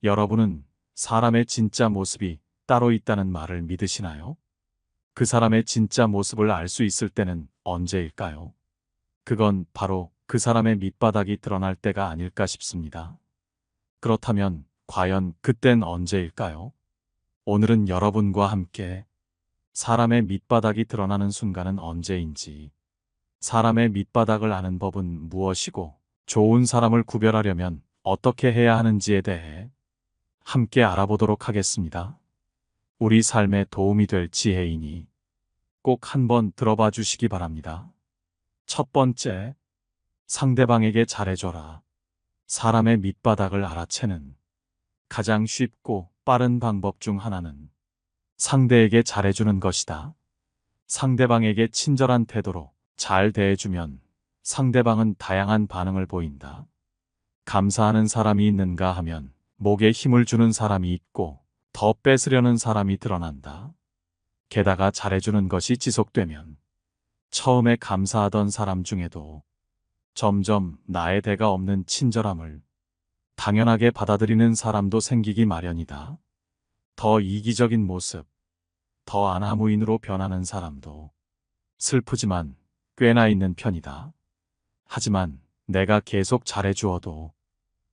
여러분은 사람의 진짜 모습이 따로 있다는 말을 믿으시나요? 그 사람의 진짜 모습을 알 수 있을 때는 언제일까요? 그건 바로 그 사람의 밑바닥이 드러날 때가 아닐까 싶습니다. 그렇다면 과연 그땐 언제일까요? 오늘은 여러분과 함께 사람의 밑바닥이 드러나는 순간은 언제인지, 사람의 밑바닥을 아는 법은 무엇이고, 좋은 사람을 구별하려면 어떻게 해야 하는지에 대해 함께 알아보도록 하겠습니다. 우리 삶에 도움이 될 지혜이니 꼭 한번 들어봐 주시기 바랍니다. 첫 번째, 상대방에게 잘해줘라. 사람의 밑바닥을 알아채는 가장 쉽고 빠른 방법 중 하나는 상대에게 잘해주는 것이다. 상대방에게 친절한 태도로 잘 대해주면 상대방은 다양한 반응을 보인다. 감사하는 사람이 있는가 하면 목에 힘을 주는 사람이 있고 더 뺏으려는 사람이 드러난다. 게다가 잘해주는 것이 지속되면 처음에 감사하던 사람 중에도 점점 나의 대가 없는 친절함을 당연하게 받아들이는 사람도 생기기 마련이다. 더 이기적인 모습, 더 안하무인으로 변하는 사람도 슬프지만 꽤나 있는 편이다. 하지만 내가 계속 잘해주어도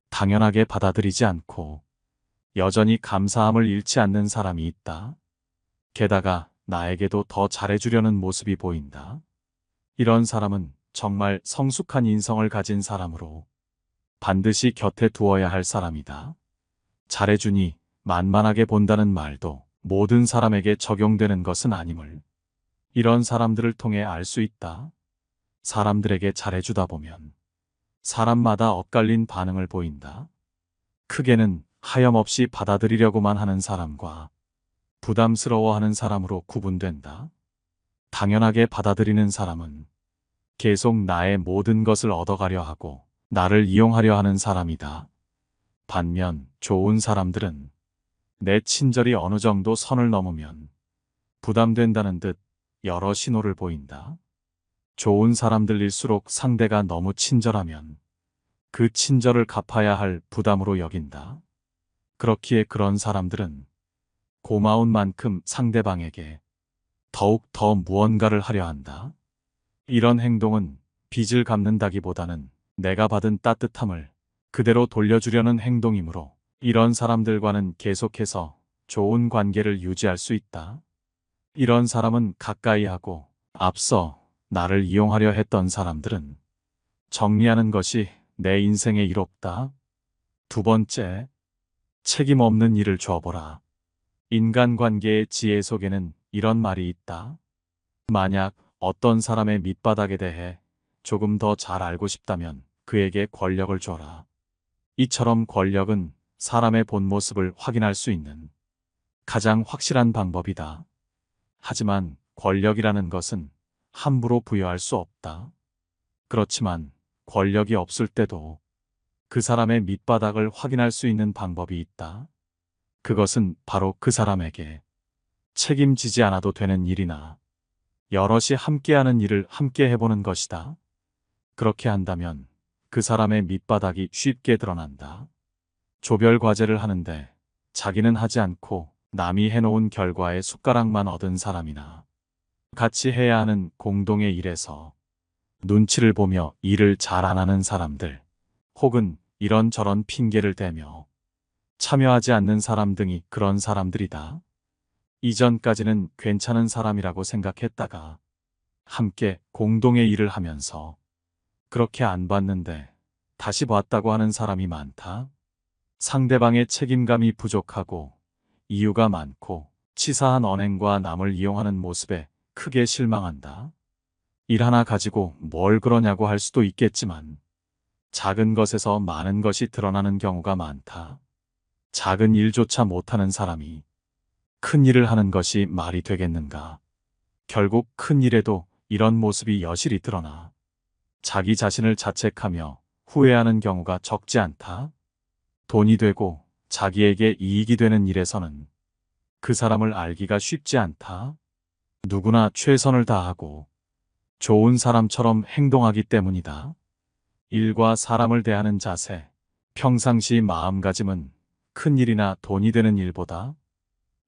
당연하게 받아들이지 않고 여전히 감사함을 잃지 않는 사람이 있다. 게다가 나에게도 더 잘해주려는 모습이 보인다. 이런 사람은 정말 성숙한 인성을 가진 사람으로 반드시 곁에 두어야 할 사람이다. 잘해주니 만만하게 본다는 말도 모든 사람에게 적용되는 것은 아님을 이런 사람들을 통해 알 수 있다. 사람들에게 잘해주다 보면 사람마다 엇갈린 반응을 보인다. 크게는 하염없이 받아들이려고만 하는 사람과 부담스러워하는 사람으로 구분된다. 당연하게 받아들이는 사람은 계속 나의 모든 것을 얻어가려 하고 나를 이용하려 하는 사람이다. 반면 좋은 사람들은 내 친절이 어느 정도 선을 넘으면 부담된다는 듯 여러 신호를 보인다. 좋은 사람들일수록 상대가 너무 친절하면 그 친절을 갚아야 할 부담으로 여긴다. 그렇기에 그런 사람들은 고마운 만큼 상대방에게 더욱 더 무언가를 하려 한다. 이런 행동은 빚을 갚는다기보다는 내가 받은 따뜻함을 그대로 돌려주려는 행동이므로 이런 사람들과는 계속해서 좋은 관계를 유지할 수 있다. 이런 사람은 가까이 하고 앞서 나를 이용하려 했던 사람들은 정리하는 것이 내 인생의 이롭다. 두 번째, 책임 없는 일을 줘보라. 인간관계의 지혜 속에는 이런 말이 있다. 만약 어떤 사람의 밑바닥에 대해 조금 더 잘 알고 싶다면 그에게 권력을 줘라. 이처럼 권력은 사람의 본 모습을 확인할 수 있는 가장 확실한 방법이다. 하지만 권력이라는 것은 함부로 부여할 수 없다. 그렇지만 권력이 없을 때도 그 사람의 밑바닥을 확인할 수 있는 방법이 있다. 그것은 바로 그 사람에게 책임지지 않아도 되는 일이나 여럿이 함께하는 일을 함께 해보는 것이다. 그렇게 한다면 그 사람의 밑바닥이 쉽게 드러난다. 조별 과제를 하는데 자기는 하지 않고 남이 해놓은 결과에 숟가락만 얻은 사람이나 같이 해야 하는 공동의 일에서 눈치를 보며 일을 잘 안 하는 사람들, 혹은 이런저런 핑계를 대며 참여하지 않는 사람 등이 그런 사람들이다. 이전까지는 괜찮은 사람이라고 생각했다가 함께 공동의 일을 하면서 그렇게 안 봤는데 다시 봤다고 하는 사람이 많다. 상대방의 책임감이 부족하고 이유가 많고 치사한 언행과 남을 이용하는 모습에 크게 실망한다. 일 하나 가지고 뭘 그러냐고 할 수도 있겠지만 작은 것에서 많은 것이 드러나는 경우가 많다. 작은 일조차 못하는 사람이 큰 일을 하는 것이 말이 되겠는가. 결국 큰 일에도 이런 모습이 여실히 드러나 자기 자신을 자책하며 후회하는 경우가 적지 않다. 돈이 되고 자기에게 이익이 되는 일에서는 그 사람을 알기가 쉽지 않다. 누구나 최선을 다하고 좋은 사람처럼 행동하기 때문이다. 일과 사람을 대하는 자세, 평상시 마음가짐은 큰 일이나 돈이 되는 일보다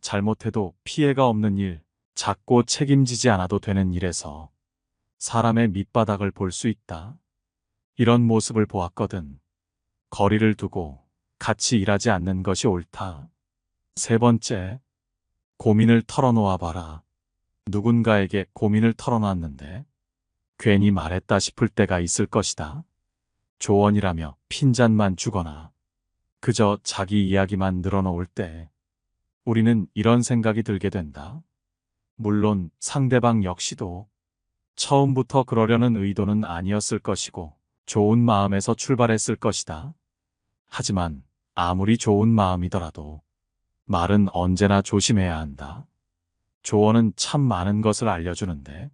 잘못해도 피해가 없는 일, 작고 책임지지 않아도 되는 일에서 사람의 밑바닥을 볼 수 있다. 이런 모습을 보았거든. 거리를 두고 같이 일하지 않는 것이 옳다. 세 번째, 고민을 털어놓아 봐라. 누군가에게 고민을 털어놨는데 괜히 말했다 싶을 때가 있을 것이다. 조언이라며 핀잔만 주거나 그저 자기 이야기만 늘어놓을 때 우리는 이런 생각이 들게 된다. 물론 상대방 역시도 처음부터 그러려는 의도는 아니었을 것이고 좋은 마음에서 출발했을 것이다. 하지만 아무리 좋은 마음이더라도 말은 언제나 조심해야 한다. 조언은 참 많은 것을 알려주는데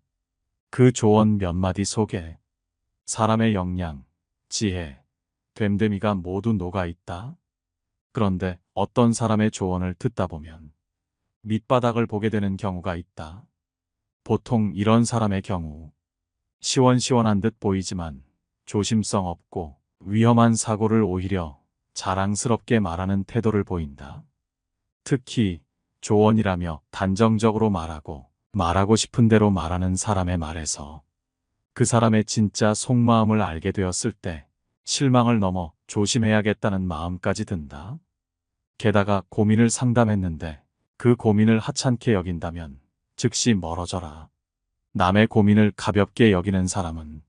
그 조언 몇 마디 속에 사람의 역량, 지혜, 됨됨이가 모두 녹아 있다. 그런데 어떤 사람의 조언을 듣다 보면 밑바닥을 보게 되는 경우가 있다. 보통 이런 사람의 경우 시원시원한 듯 보이지만 조심성 없고 위험한 사고를 오히려 자랑스럽게 말하는 태도를 보인다. 특히 조언이라며 단정적으로 말하고 싶은 대로 말하는 사람의 말에서 그 사람의 진짜 속마음을 알게 되었을 때 실망을 넘어 조심해야겠다는 마음까지 든다. 게다가 고민을 상담했는데 그 고민을 하찮게 여긴다면 즉시 멀어져라. 남의 고민을 가볍게 여기는 사람은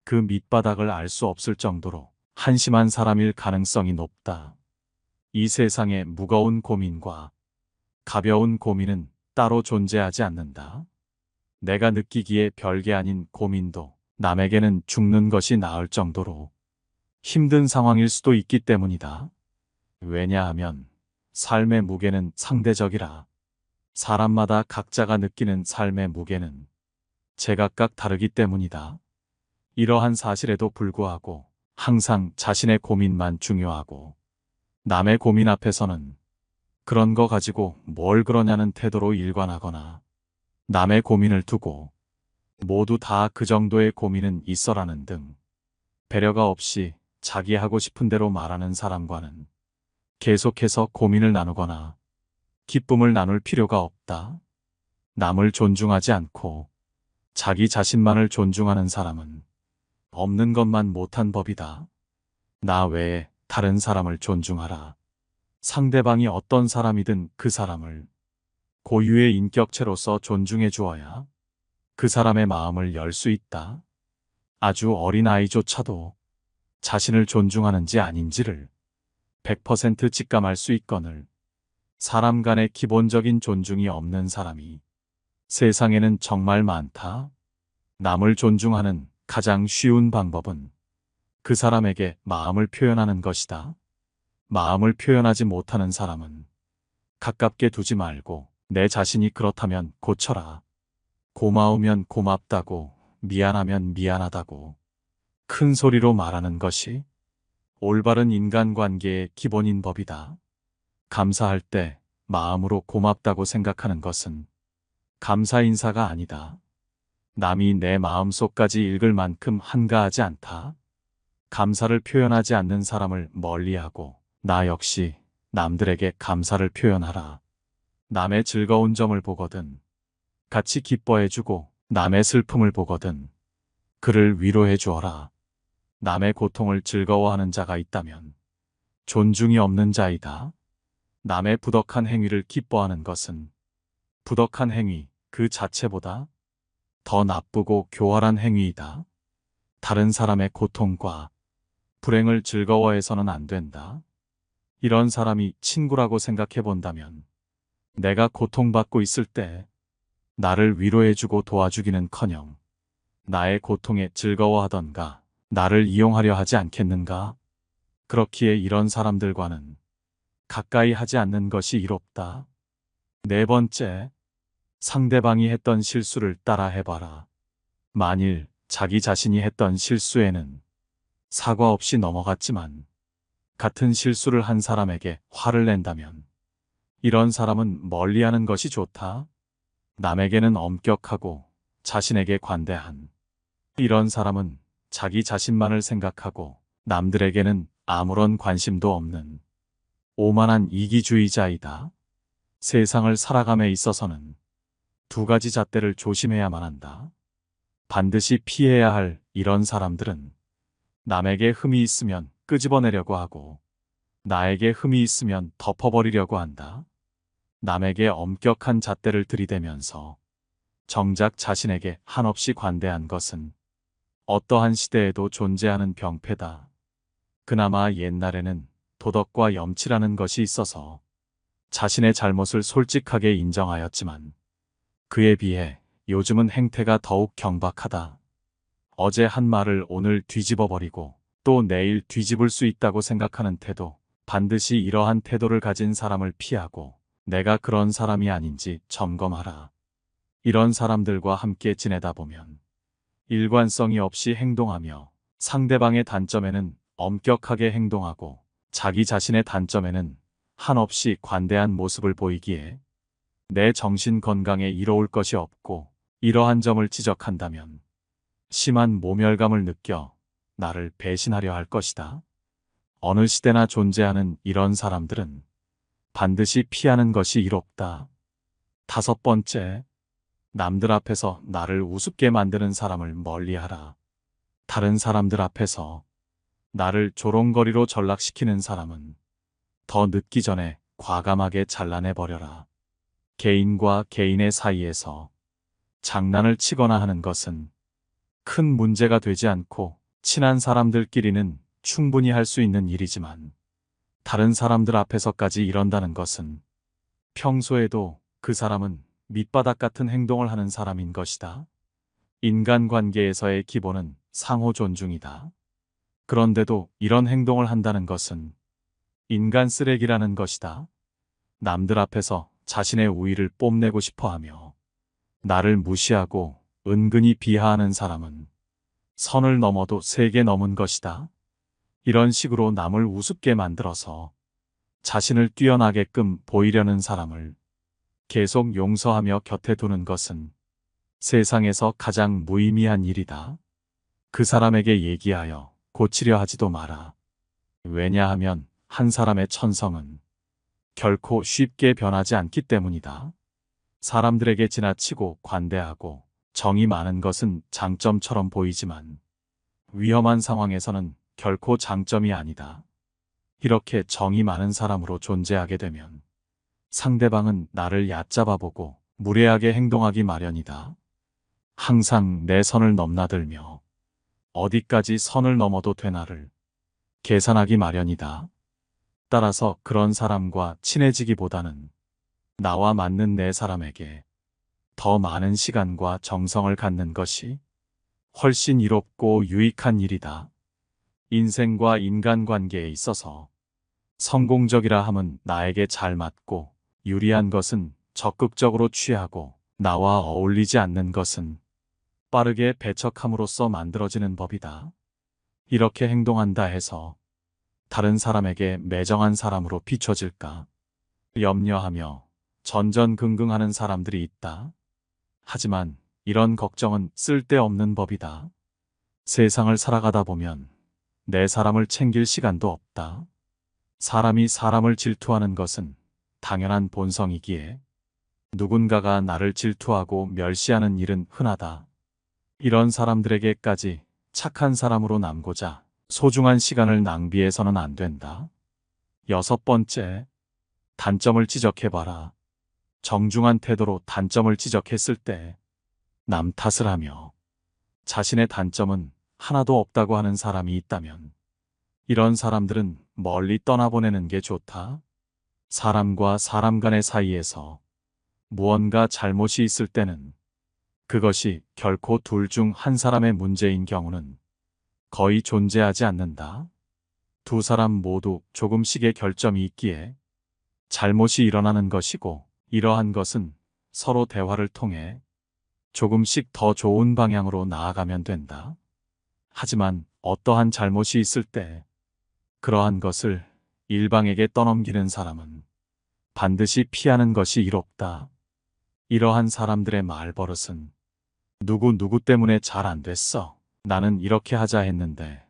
그 밑바닥을 알 수 없을 정도로 한심한 사람일 가능성이 높다. 이 세상에 무거운 고민과 가벼운 고민은 따로 존재하지 않는다. 내가 느끼기에 별게 아닌 고민도 남에게는 죽는 것이 나을 정도로 힘든 상황일 수도 있기 때문이다. 왜냐하면 삶의 무게는 상대적이라. 사람마다 각자가 느끼는 삶의 무게는 제각각 다르기 때문이다. 이러한 사실에도 불구하고 항상 자신의 고민만 중요하고 남의 고민 앞에서는 그런 거 가지고 뭘 그러냐는 태도로 일관하거나 남의 고민을 두고 모두 다 그 정도의 고민은 있어라는 등 배려가 없이 자기 하고 싶은 대로 말하는 사람과는 계속해서 고민을 나누거나 기쁨을 나눌 필요가 없다. 남을 존중하지 않고 자기 자신만을 존중하는 사람은 없는 것만 못한 법이다. 나 외에 다른 사람을 존중하라. 상대방이 어떤 사람이든 그 사람을 고유의 인격체로서 존중해 주어야 그 사람의 마음을 열 수 있다. 아주 어린 아이조차도 자신을 존중하는지 아닌지를 100% 직감할 수 있거늘 사람 간의 기본적인 존중이 없는 사람이 세상에는 정말 많다. 남을 존중하는 가장 쉬운 방법은 그 사람에게 마음을 표현하는 것이다. 마음을 표현하지 못하는 사람은 가깝게 두지 말고 내 자신이 그렇다면 고쳐라. 고마우면 고맙다고, 미안하면 미안하다고 큰 소리로 말하는 것이 올바른 인간관계의 기본인 법이다. 감사할 때 마음으로 고맙다고 생각하는 것은 감사 인사가 아니다. 남이 내 마음속까지 읽을 만큼 한가하지 않다. 감사를 표현하지 않는 사람을 멀리하고 나 역시 남들에게 감사를 표현하라. 남의 즐거운 점을 보거든 같이 기뻐해주고 남의 슬픔을 보거든 그를 위로해 주어라. 남의 고통을 즐거워하는 자가 있다면 존중이 없는 자이다. 남의 부덕한 행위를 기뻐하는 것은 부덕한 행위 그 자체보다 더 나쁘고 교활한 행위이다. 다른 사람의 고통과 불행을 즐거워해서는 안 된다. 이런 사람이 친구라고 생각해 본다면 내가 고통받고 있을 때 나를 위로해주고 도와주기는커녕 나의 고통에 즐거워하던가 나를 이용하려 하지 않겠는가? 그렇기에 이런 사람들과는 가까이 하지 않는 것이 이롭다. 네 번째, 상대방이 했던 실수를 따라 해봐라. 만일 자기 자신이 했던 실수에는 사과 없이 넘어갔지만 같은 실수를 한 사람에게 화를 낸다면 이런 사람은 멀리하는 것이 좋다. 남에게는 엄격하고 자신에게 관대한 이런 사람은 자기 자신만을 생각하고 남들에게는 아무런 관심도 없는 오만한 이기주의자이다. 세상을 살아감에 있어서는 두 가지 잣대를 조심해야만 한다. 반드시 피해야 할 이런 사람들은 남에게 흠이 있으면 끄집어내려고 하고 나에게 흠이 있으면 덮어버리려고 한다. 남에게 엄격한 잣대를 들이대면서 정작 자신에게 한없이 관대한 것은 어떠한 시대에도 존재하는 병폐다. 그나마 옛날에는 도덕과 염치라는 것이 있어서 자신의 잘못을 솔직하게 인정하였지만 그에 비해 요즘은 행태가 더욱 경박하다. 어제 한 말을 오늘 뒤집어버리고 또 내일 뒤집을 수 있다고 생각하는 태도, 반드시 이러한 태도를 가진 사람을 피하고 내가 그런 사람이 아닌지 점검하라. 이런 사람들과 함께 지내다 보면 일관성이 없이 행동하며 상대방의 단점에는 엄격하게 행동하고 자기 자신의 단점에는 한없이 관대한 모습을 보이기에 내 정신 건강에 이로울 것이 없고 이러한 점을 지적한다면 심한 모멸감을 느껴 나를 배신하려 할 것이다. 어느 시대나 존재하는 이런 사람들은 반드시 피하는 것이 이롭다. 다섯 번째, 남들 앞에서 나를 우습게 만드는 사람을 멀리하라. 다른 사람들 앞에서 나를 조롱거리로 전락시키는 사람은 더 늦기 전에 과감하게 잘라내버려라. 개인과 개인의 사이에서 장난을 치거나 하는 것은 큰 문제가 되지 않고 친한 사람들끼리는 충분히 할 수 있는 일이지만 다른 사람들 앞에서까지 이런다는 것은 평소에도 그 사람은 밑바닥 같은 행동을 하는 사람인 것이다. 인간관계에서의 기본은 상호 존중이다. 그런데도 이런 행동을 한다는 것은 인간 쓰레기라는 것이다. 남들 앞에서 자신의 우위를 뽐내고 싶어하며 나를 무시하고 은근히 비하하는 사람은 선을 넘어도 세게 넘은 것이다. 이런 식으로 남을 우습게 만들어서 자신을 뛰어나게끔 보이려는 사람을 계속 용서하며 곁에 두는 것은 세상에서 가장 무의미한 일이다. 그 사람에게 얘기하여 고치려 하지도 마라. 왜냐하면 한 사람의 천성은 결코 쉽게 변하지 않기 때문이다. 사람들에게 지나치고 관대하고 정이 많은 것은 장점처럼 보이지만 위험한 상황에서는 결코 장점이 아니다. 이렇게 정이 많은 사람으로 존재하게 되면 상대방은 나를 얕잡아보고 무례하게 행동하기 마련이다. 항상 내 선을 넘나들며 어디까지 선을 넘어도 되나를 계산하기 마련이다. 따라서 그런 사람과 친해지기보다는 나와 맞는 내 사람에게 더 많은 시간과 정성을 갖는 것이 훨씬 이롭고 유익한 일이다. 인생과 인간관계에 있어서 성공적이라 함은 나에게 잘 맞고 유리한 것은 적극적으로 취하고 나와 어울리지 않는 것은 빠르게 배척함으로써 만들어지는 법이다. 이렇게 행동한다 해서 다른 사람에게 매정한 사람으로 비춰질까 염려하며 전전긍긍하는 사람들이 있다. 하지만 이런 걱정은 쓸데없는 법이다. 세상을 살아가다 보면 내 사람을 챙길 시간도 없다. 사람이 사람을 질투하는 것은 당연한 본성이기에 누군가가 나를 질투하고 멸시하는 일은 흔하다. 이런 사람들에게까지 착한 사람으로 남고자 소중한 시간을 낭비해서는 안 된다. 여섯 번째, 단점을 지적해봐라. 정중한 태도로 단점을 지적했을 때 남 탓을 하며 자신의 단점은 하나도 없다고 하는 사람이 있다면 이런 사람들은 멀리 떠나보내는 게 좋다. 사람과 사람 간의 사이에서 무언가 잘못이 있을 때는 그것이 결코 둘 중 한 사람의 문제인 경우는 거의 존재하지 않는다. 두 사람 모두 조금씩의 결점이 있기에 잘못이 일어나는 것이고 이러한 것은 서로 대화를 통해 조금씩 더 좋은 방향으로 나아가면 된다. 하지만 어떠한 잘못이 있을 때 그러한 것을 일방에게 떠넘기는 사람은 반드시 피하는 것이 이롭다. 이러한 사람들의 말버릇은 누구 때문에 잘 안 됐어. 나는 이렇게 하자 했는데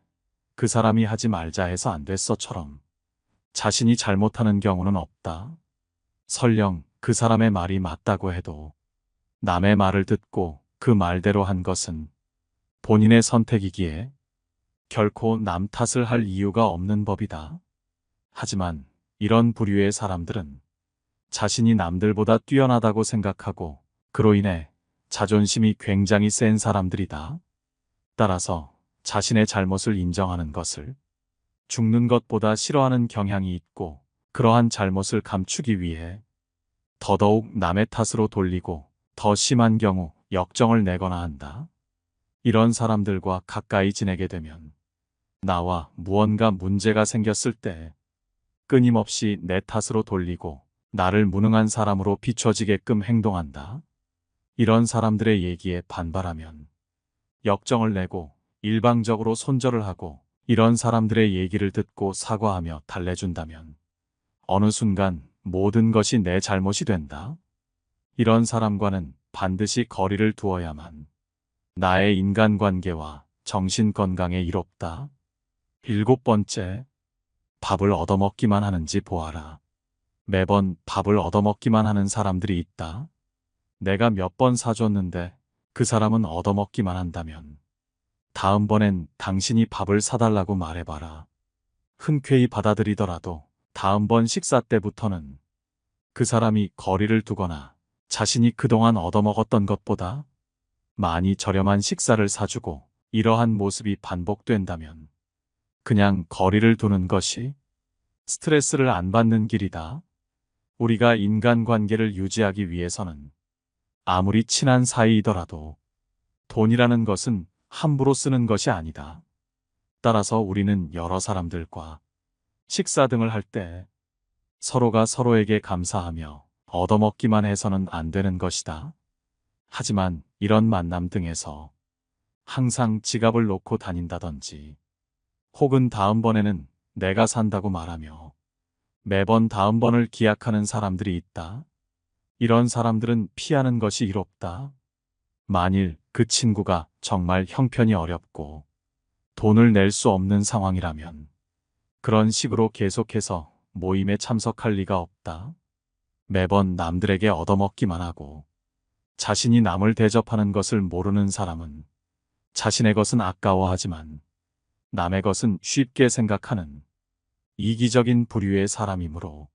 그 사람이 하지 말자 해서 안 됐어처럼 자신이 잘못하는 경우는 없다. 설령 그 사람의 말이 맞다고 해도 남의 말을 듣고 그 말대로 한 것은 본인의 선택이기에 결코 남 탓을 할 이유가 없는 법이다. 하지만 이런 부류의 사람들은 자신이 남들보다 뛰어나다고 생각하고 그로 인해 자존심이 굉장히 센 사람들이다. 따라서 자신의 잘못을 인정하는 것을 죽는 것보다 싫어하는 경향이 있고 그러한 잘못을 감추기 위해 더더욱 남의 탓으로 돌리고 더 심한 경우 역정을 내거나 한다. 이런 사람들과 가까이 지내게 되면 나와 무언가 문제가 생겼을 때 끊임없이 내 탓으로 돌리고 나를 무능한 사람으로 비춰지게끔 행동한다. 이런 사람들의 얘기에 반발하면 역정을 내고 일방적으로 손절을 하고 이런 사람들의 얘기를 듣고 사과하며 달래준다면 어느 순간 모든 것이 내 잘못이 된다. 이런 사람과는 반드시 거리를 두어야만 나의 인간관계와 정신건강에 이롭다. 7번째, 밥을 얻어먹기만 하는지 보아라. 매번 밥을 얻어먹기만 하는 사람들이 있다. 내가 몇 번 사줬는데 그 사람은 얻어먹기만 한다면 다음번엔 당신이 밥을 사달라고 말해봐라. 흔쾌히 받아들이더라도 다음번 식사 때부터는 그 사람이 거리를 두거나 자신이 그동안 얻어먹었던 것보다 많이 저렴한 식사를 사주고 이러한 모습이 반복된다면 그냥 거리를 두는 것이 스트레스를 안 받는 길이다. 우리가 인간관계를 유지하기 위해서는 아무리 친한 사이이더라도 돈이라는 것은 함부로 쓰는 것이 아니다. 따라서 우리는 여러 사람들과 식사 등을 할 때 서로가 서로에게 감사하며 얻어먹기만 해서는 안 되는 것이다. 하지만 이런 만남 등에서 항상 지갑을 놓고 다닌다든지 혹은 다음번에는 내가 산다고 말하며 매번 다음번을 기약하는 사람들이 있다. 이런 사람들은 피하는 것이 이롭다. 만일 그 친구가 정말 형편이 어렵고 돈을 낼 수 없는 상황이라면 그런 식으로 계속해서 모임에 참석할 리가 없다. 매번 남들에게 얻어먹기만 하고 자신이 남을 대접하는 것을 모르는 사람은 자신의 것은 아까워하지만 남의 것은 쉽게 생각하는 이기적인 부류의 사람이므로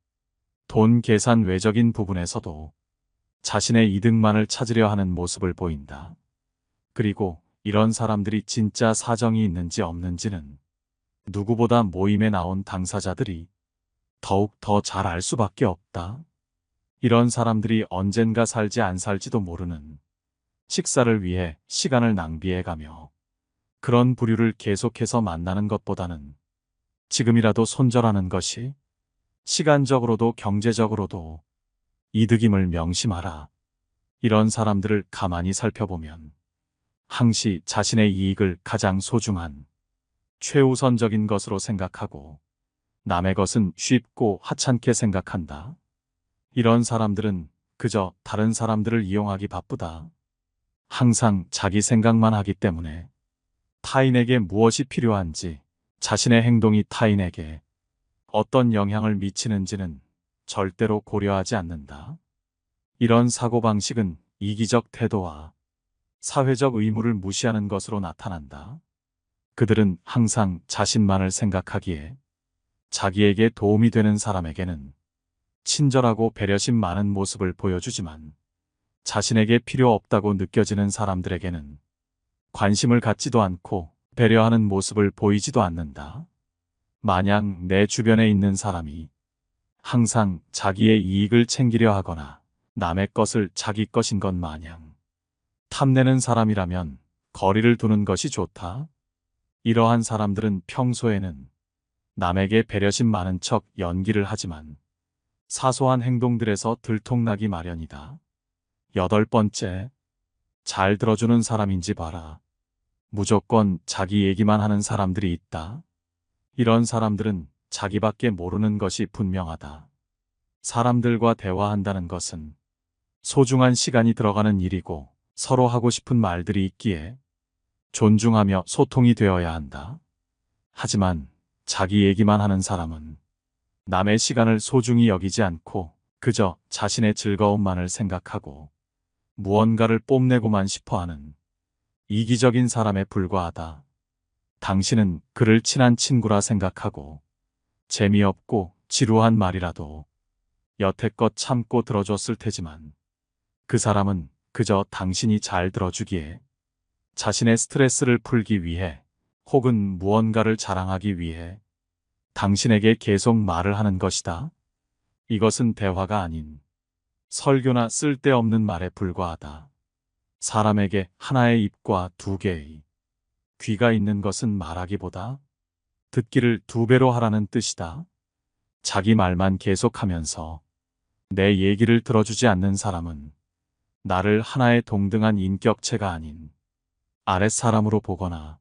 돈 계산 외적인 부분에서도 자신의 이득만을 찾으려 하는 모습을 보인다. 그리고 이런 사람들이 진짜 사정이 있는지 없는지는 누구보다 모임에 나온 당사자들이 더욱 더 잘 알 수밖에 없다. 이런 사람들이 언젠가 살지 안 살지도 모르는 식사를 위해 시간을 낭비해가며 그런 부류를 계속해서 만나는 것보다는 지금이라도 손절하는 것이 시간적으로도 경제적으로도 이득임을 명심하라. 이런 사람들을 가만히 살펴보면 항시 자신의 이익을 가장 소중한 최우선적인 것으로 생각하고 남의 것은 쉽고 하찮게 생각한다. 이런 사람들은 그저 다른 사람들을 이용하기 바쁘다. 항상 자기 생각만 하기 때문에 타인에게 무엇이 필요한지 자신의 행동이 타인에게 어떤 영향을 미치는지는 절대로 고려하지 않는다. 이런 사고방식은 이기적 태도와 사회적 의무를 무시하는 것으로 나타난다. 그들은 항상 자신만을 생각하기에 자기에게 도움이 되는 사람에게는 친절하고 배려심 많은 모습을 보여주지만 자신에게 필요 없다고 느껴지는 사람들에게는 관심을 갖지도 않고 배려하는 모습을 보이지도 않는다. 만약 내 주변에 있는 사람이 항상 자기의 이익을 챙기려 하거나 남의 것을 자기 것인 것 마냥 탐내는 사람이라면 거리를 두는 것이 좋다. 이러한 사람들은 평소에는 남에게 배려심 많은 척 연기를 하지만 사소한 행동들에서 들통나기 마련이다. 8번째, 잘 들어주는 사람인지 봐라. 무조건 자기 얘기만 하는 사람들이 있다. 이런 사람들은 자기밖에 모르는 것이 분명하다. 사람들과 대화한다는 것은 소중한 시간이 들어가는 일이고 서로 하고 싶은 말들이 있기에 존중하며 소통이 되어야 한다. 하지만 자기 얘기만 하는 사람은 남의 시간을 소중히 여기지 않고 그저 자신의 즐거움만을 생각하고 무언가를 뽐내고만 싶어하는 이기적인 사람에 불과하다. 당신은 그를 친한 친구라 생각하고 재미없고 지루한 말이라도 여태껏 참고 들어줬을 테지만 그 사람은 그저 당신이 잘 들어주기에 자신의 스트레스를 풀기 위해 혹은 무언가를 자랑하기 위해 당신에게 계속 말을 하는 것이다. 이것은 대화가 아닌 설교나 쓸데없는 말에 불과하다. 사람에게 하나의 입과 두 개의 귀가 있는 것은 말하기보다 듣기를 두 배로 하라는 뜻이다. 자기 말만 계속하면서 내 얘기를 들어주지 않는 사람은 나를 하나의 동등한 인격체가 아닌 아랫사람으로 보거나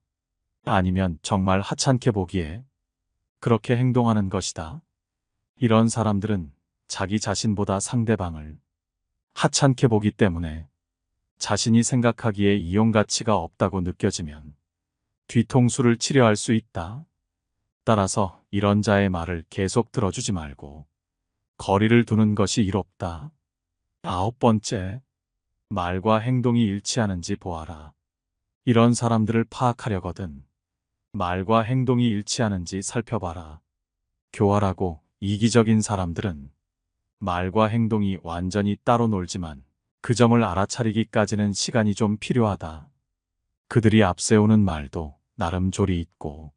아니면 정말 하찮게 보기에 그렇게 행동하는 것이다. 이런 사람들은 자기 자신보다 상대방을 하찮게 보기 때문에 자신이 생각하기에 이용 가치가 없다고 느껴지면 뒤통수를 치려 할 수 있다. 따라서 이런 자의 말을 계속 들어주지 말고 거리를 두는 것이 이롭다. 9번째, 말과 행동이 일치하는지 보아라. 이런 사람들을 파악하려거든 말과 행동이 일치하는지 살펴봐라. 교활하고 이기적인 사람들은 말과 행동이 완전히 따로 놀지만 그 점을 알아차리기까지는 시간이 좀 필요하다. 그들이 앞세우는 말도 나름 조리 있고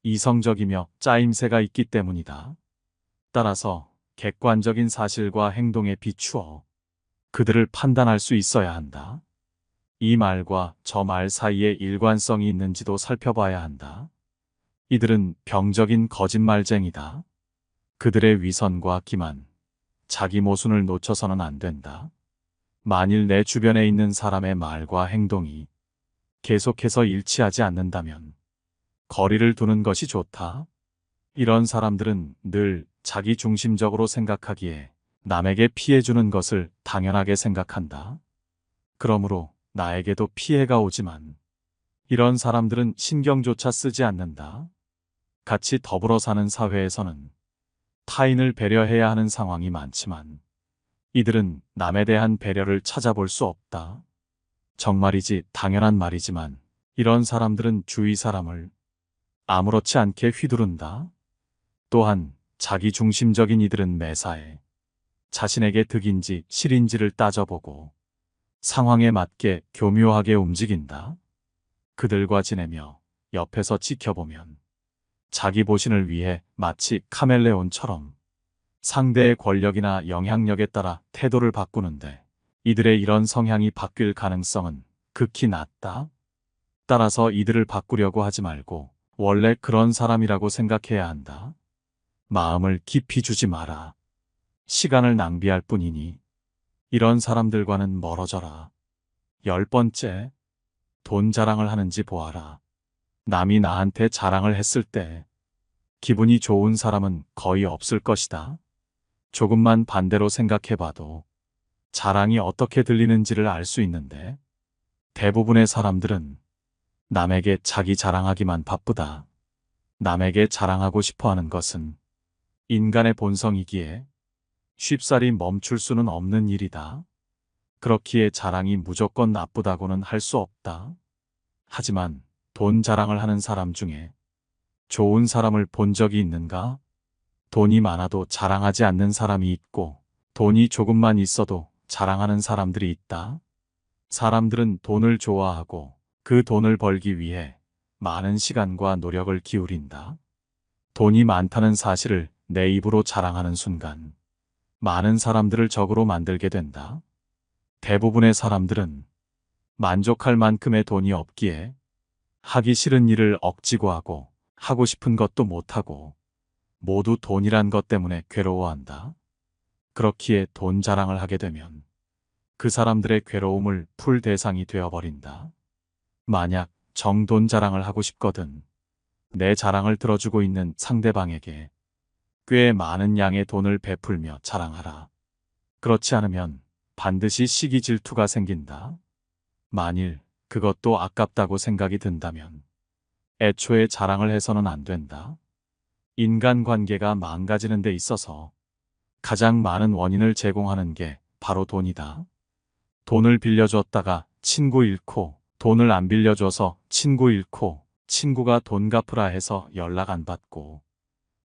이성적이며 짜임새가 있기 때문이다. 따라서 객관적인 사실과 행동에 비추어 그들을 판단할 수 있어야 한다. 이 말과 저 말 사이에 일관성이 있는지도 살펴봐야 한다. 이들은 병적인 거짓말쟁이다. 그들의 위선과 기만, 자기 모순을 놓쳐서는 안 된다. 만일 내 주변에 있는 사람의 말과 행동이 계속해서 일치하지 않는다면 거리를 두는 것이 좋다. 이런 사람들은 늘 자기 중심적으로 생각하기에 남에게 피해 주는 것을 당연하게 생각한다. 그러므로 나에게도 피해가 오지만 이런 사람들은 신경조차 쓰지 않는다. 같이 더불어 사는 사회에서는 타인을 배려해야 하는 상황이 많지만 이들은 남에 대한 배려를 찾아볼 수 없다. 정말이지 당연한 말이지만 이런 사람들은 주위 사람을 아무렇지 않게 휘두른다. 또한 자기 중심적인 이들은 매사에 자신에게 득인지 실인지를 따져보고 상황에 맞게 교묘하게 움직인다. 그들과 지내며 옆에서 지켜보면 자기 보신을 위해 마치 카멜레온처럼 상대의 권력이나 영향력에 따라 태도를 바꾸는데 이들의 이런 성향이 바뀔 가능성은 극히 낮다. 따라서 이들을 바꾸려고 하지 말고 원래 그런 사람이라고 생각해야 한다. 마음을 깊이 주지 마라. 시간을 낭비할 뿐이니 이런 사람들과는 멀어져라. 10번째, 돈 자랑을 하는지 보아라. 남이 나한테 자랑을 했을 때 기분이 좋은 사람은 거의 없을 것이다. 조금만 반대로 생각해봐도 자랑이 어떻게 들리는지를 알 수 있는데 대부분의 사람들은 남에게 자기 자랑하기만 바쁘다. 남에게 자랑하고 싶어하는 것은 인간의 본성이기에 쉽사리 멈출 수는 없는 일이다. 그렇기에 자랑이 무조건 나쁘다고는 할 수 없다. 하지만 돈 자랑을 하는 사람 중에 좋은 사람을 본 적이 있는가? 돈이 많아도 자랑하지 않는 사람이 있고 돈이 조금만 있어도 자랑하는 사람들이 있다. 사람들은 돈을 좋아하고 그 돈을 벌기 위해 많은 시간과 노력을 기울인다. 돈이 많다는 사실을 내 입으로 자랑하는 순간 많은 사람들을 적으로 만들게 된다. 대부분의 사람들은 만족할 만큼의 돈이 없기에 하기 싫은 일을 억지고 하고 하고 싶은 것도 못하고 모두 돈이란 것 때문에 괴로워한다. 그렇기에 돈 자랑을 하게 되면 그 사람들의 괴로움을 풀 대상이 되어버린다. 만약 정돈 자랑을 하고 싶거든 내 자랑을 들어주고 있는 상대방에게 꽤 많은 양의 돈을 베풀며 자랑하라. 그렇지 않으면 반드시 시기 질투가 생긴다. 만일 그것도 아깝다고 생각이 든다면 애초에 자랑을 해서는 안 된다. 인간관계가 망가지는 데 있어서 가장 많은 원인을 제공하는 게 바로 돈이다. 돈을 빌려줬다가 친구 잃고, 돈을 안 빌려줘서 친구 잃고, 친구가 돈 갚으라 해서 연락 안 받고,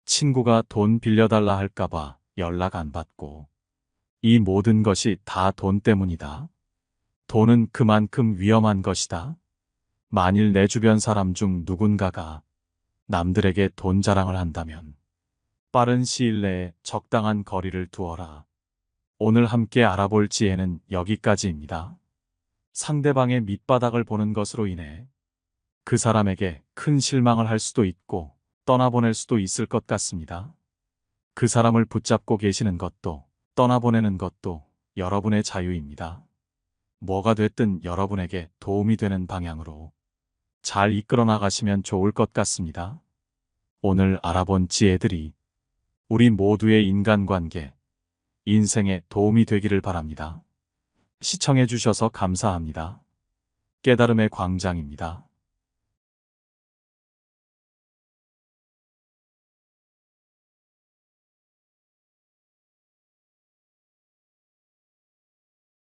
친구가 돈 빌려달라 할까봐 연락 안 받고, 이 모든 것이 다 돈 때문이다. 돈은 그만큼 위험한 것이다. 만일 내 주변 사람 중 누군가가 남들에게 돈 자랑을 한다면 빠른 시일 내에 적당한 거리를 두어라. 오늘 함께 알아볼 지혜는 여기까지입니다. 상대방의 밑바닥을 보는 것으로 인해 그 사람에게 큰 실망을 할 수도 있고 떠나보낼 수도 있을 것 같습니다. 그 사람을 붙잡고 계시는 것도 떠나보내는 것도 여러분의 자유입니다. 뭐가 됐든 여러분에게 도움이 되는 방향으로 잘 이끌어 나가시면 좋을 것 같습니다. 오늘 알아본 지혜들이 우리 모두의 인간관계, 인생에 도움이 되기를 바랍니다. 시청해 주셔서 감사합니다. 깨달음의 광장입니다.